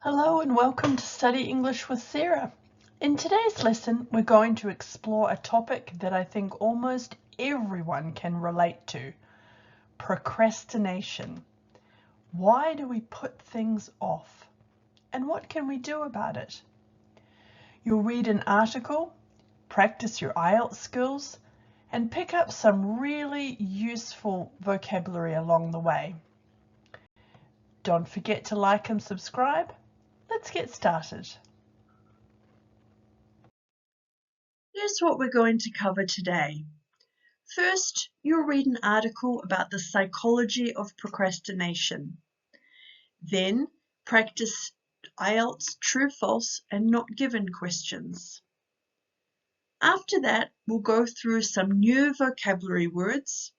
Hello and welcome to Study English with Sarah. In today's lesson, we're going to explore a topic that I think almost everyone can relate to: procrastination. Why do we put things off? And what can we do about it? You'll read an article, practice your IELTS skills, and pick up some really useful vocabulary along the way. Don't forget to like and subscribe. Let's get started. Here's what we're going to cover today. First, you'll read an article about the psychology of procrastination. Then, practice IELTS true, false, and not given questions. After that, we'll go through some new vocabulary words.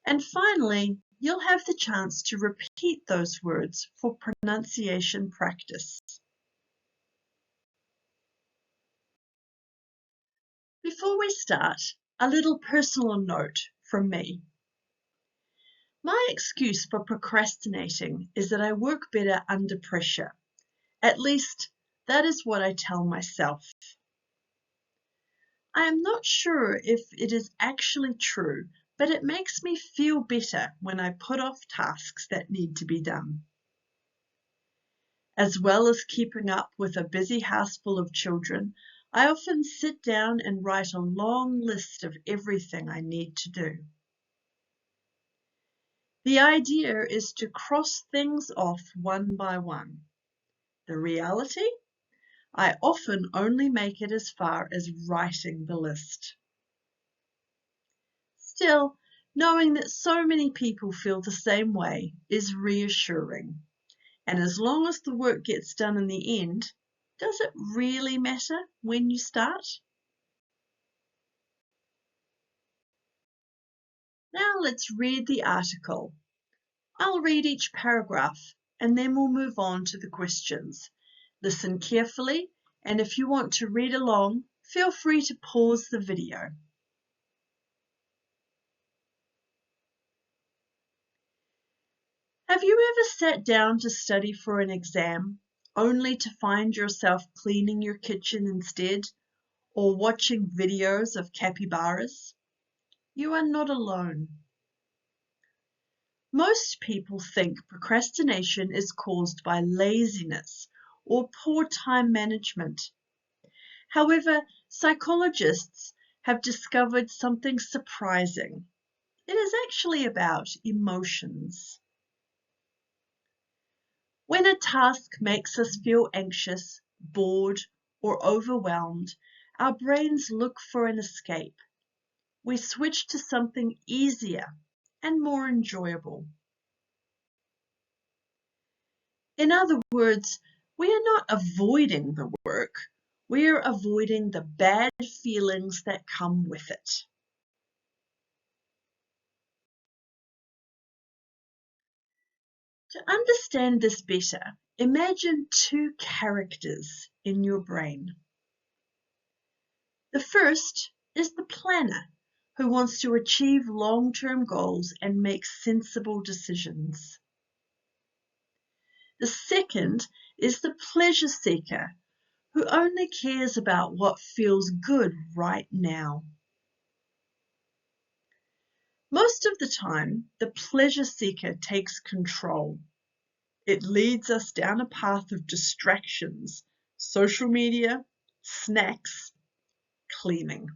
And finally, you'll have the chance to repeat those words for pronunciation practice. Before we start, a little personal note from me. My excuse for procrastinating is that I work better under pressure. At least, that is what I tell myself. I am not sure if it is actually true, but it makes me feel better when I put off tasks that need to be done. As well as keeping up with a busy house full of children, I often sit down and write a long list of everything I need to do. The idea is to cross things off one by one. The reality? I often only make it as far as writing the list. Still, knowing that so many people feel the same way is reassuring. And as long as the work gets done in the end, does it really matter when you start? Now let's read the article. I'll read each paragraph and then we'll move on to the questions. Listen carefully, and if you want to read along, feel free to pause the video. Have you ever sat down to study for an exam, only to find yourself cleaning your kitchen instead, or watching videos of capybaras? You are not alone. Most people think procrastination is caused by laziness or poor time management. However, psychologists have discovered something surprising. It is actually about emotions. When a task makes us feel anxious, bored, or overwhelmed, our brains look for an escape. We switch to something easier and more enjoyable. In other words, we are not avoiding the work, we are avoiding the bad feelings that come with it. To understand this better, imagine two characters in your brain. The first is the planner, who wants to achieve long-term goals and make sensible decisions. The second is the pleasure seeker, who only cares about what feels good right now. Most of the time, the pleasure seeker takes control. It leads us down a path of distractions, social media, snacks, cleaning.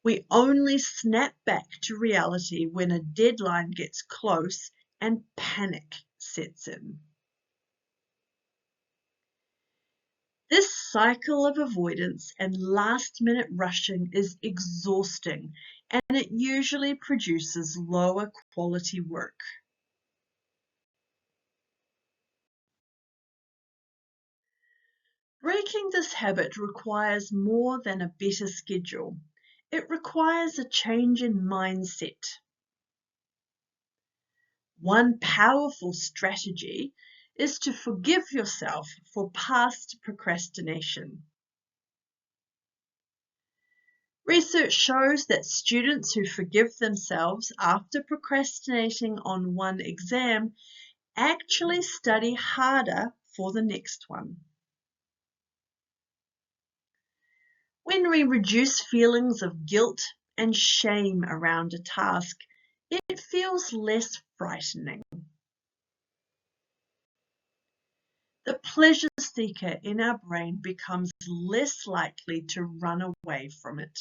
We only snap back to reality when a deadline gets close and panic sets in. This cycle of avoidance and last-minute rushing is exhausting, and it usually produces lower quality work. Breaking this habit requires more than a better schedule. It requires a change in mindset. One powerful strategy is to forgive yourself for past procrastination. Research shows that students who forgive themselves after procrastinating on one exam actually study harder for the next one. When we reduce feelings of guilt and shame around a task, it feels less frightening. The pleasure seeker in our brain becomes less likely to run away from it.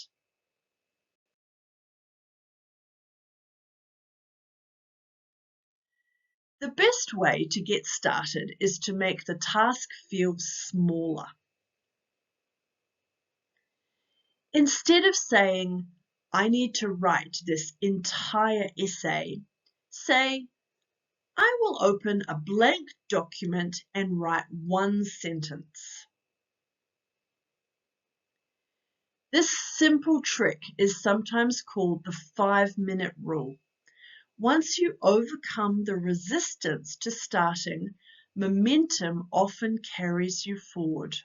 The best way to get started is to make the task feel smaller. Instead of saying, I need to write this entire essay, say, I will open a blank document and write one sentence. This simple trick is sometimes called the 5-minute rule. Once you overcome the resistance to starting, momentum often carries you forward.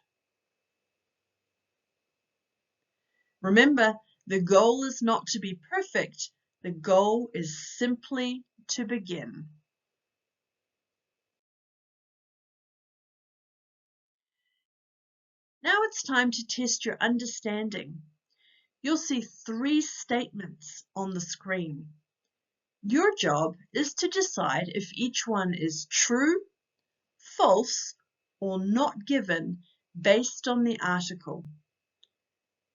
Remember, the goal is not to be perfect. The goal is simply to begin. Now it's time to test your understanding. You'll see 3 statements on the screen. Your job is to decide if each one is true, false, or not given based on the article.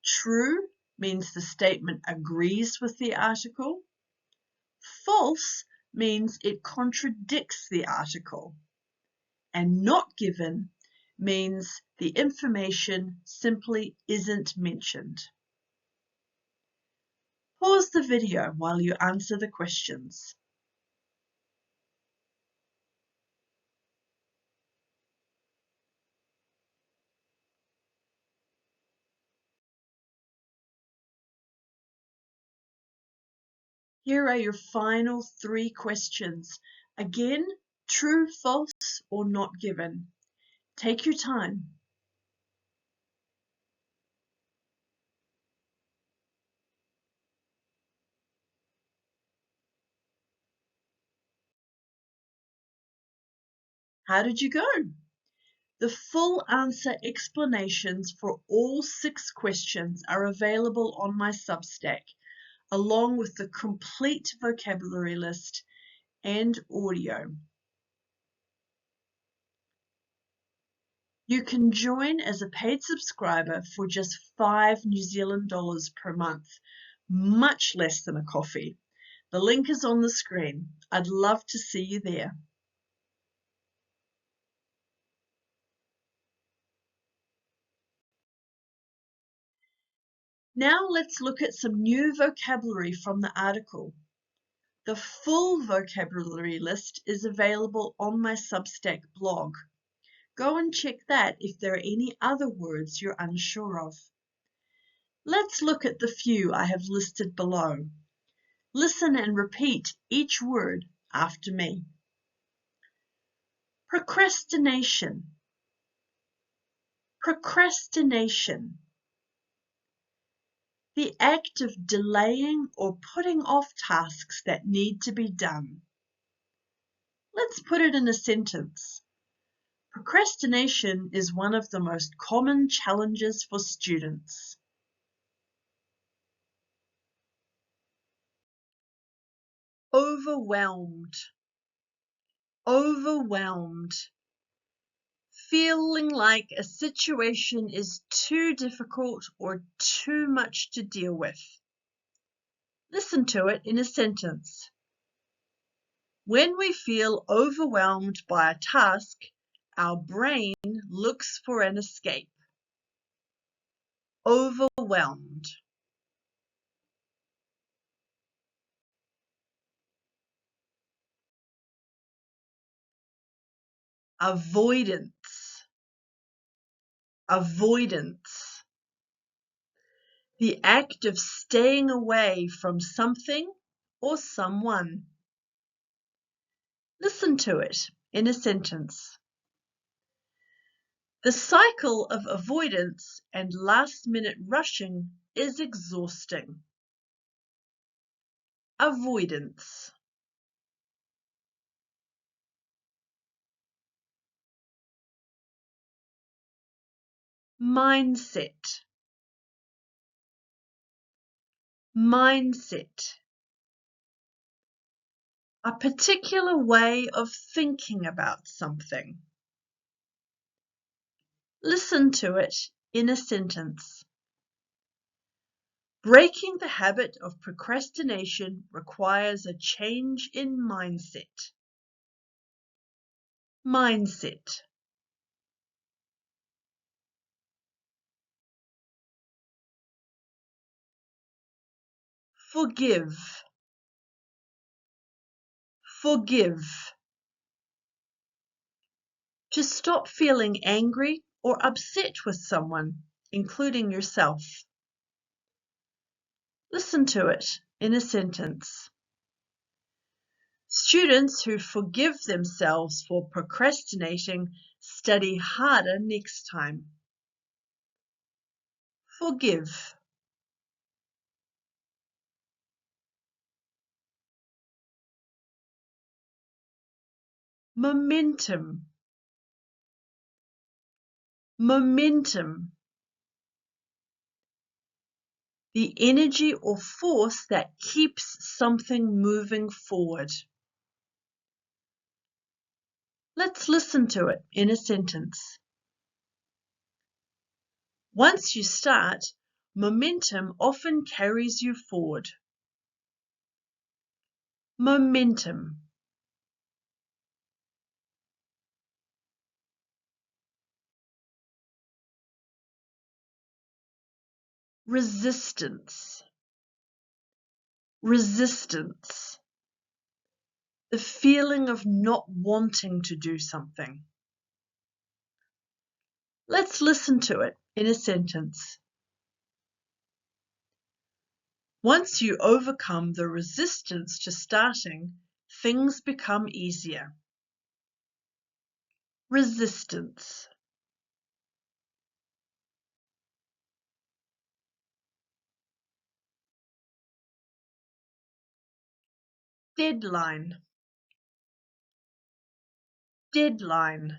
True means the statement agrees with the article. False means it contradicts the article. And not given means the information simply isn't mentioned. Pause the video while you answer the questions. Here are your final 3 questions. Again, true, false, or not given. Take your time. How did you go? The full answer explanations for all 6 questions are available on my Substack, along with the complete vocabulary list and audio. You can join as a paid subscriber for just $5 New Zealand per month, much less than a coffee. The link is on the screen. I'd love to see you there. Now let's look at some new vocabulary from the article. The full vocabulary list is available on my Substack blog. Go and check that if there are any other words you're unsure of. Let's look at the few I have listed below. Listen and repeat each word after me. Procrastination. Procrastination. The act of delaying or putting off tasks that need to be done. Let's put it in a sentence. Procrastination is one of the most common challenges for students. Overwhelmed. Overwhelmed. Feeling like a situation is too difficult or too much to deal with. Listen to it in a sentence. When we feel overwhelmed by a task, our brain looks for an escape. Overwhelmed. Avoidance. Avoidance. The act of staying away from something or someone. Listen to it in a sentence. The cycle of avoidance and last-minute rushing is exhausting. Avoidance. mindset, mindset. A particular way of thinking about something. Listen to it in a sentence. Breaking the habit of procrastination requires a change in mindset. Mindset. Forgive. Forgive. To stop feeling angry or upset with someone, including yourself. Listen to it in a sentence. Students who forgive themselves for procrastinating study harder next time. Forgive. Momentum. Momentum. The energy or force that keeps something moving forward. Let's listen to it in a sentence. Once you start, momentum often carries you forward. Momentum. Resistance. Resistance. The feeling of not wanting to do something. Let's listen to it in a sentence. Once you overcome the resistance to starting, things become easier. Resistance. Deadline. Deadline.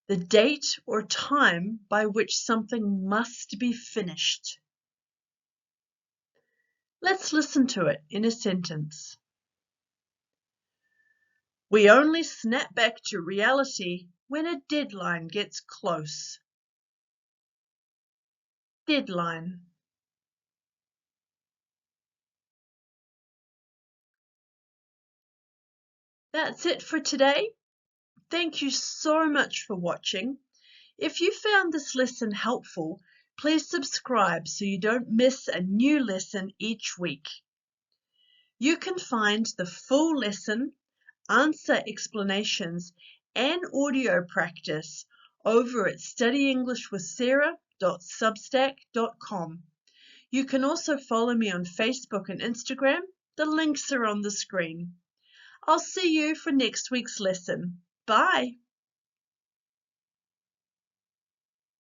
The date or time by which something must be finished. Let's listen to it in a sentence. We only snap back to reality when a deadline gets close. Deadline. That's it for today. Thank you so much for watching. If you found this lesson helpful, please subscribe so you don't miss a new lesson each week. You can find the full lesson, answer explanations, and audio practice over at studyenglishwithsarah.substack.com. You can also follow me on Facebook and Instagram. The links are on the screen. I'll see you for next week's lesson. Bye.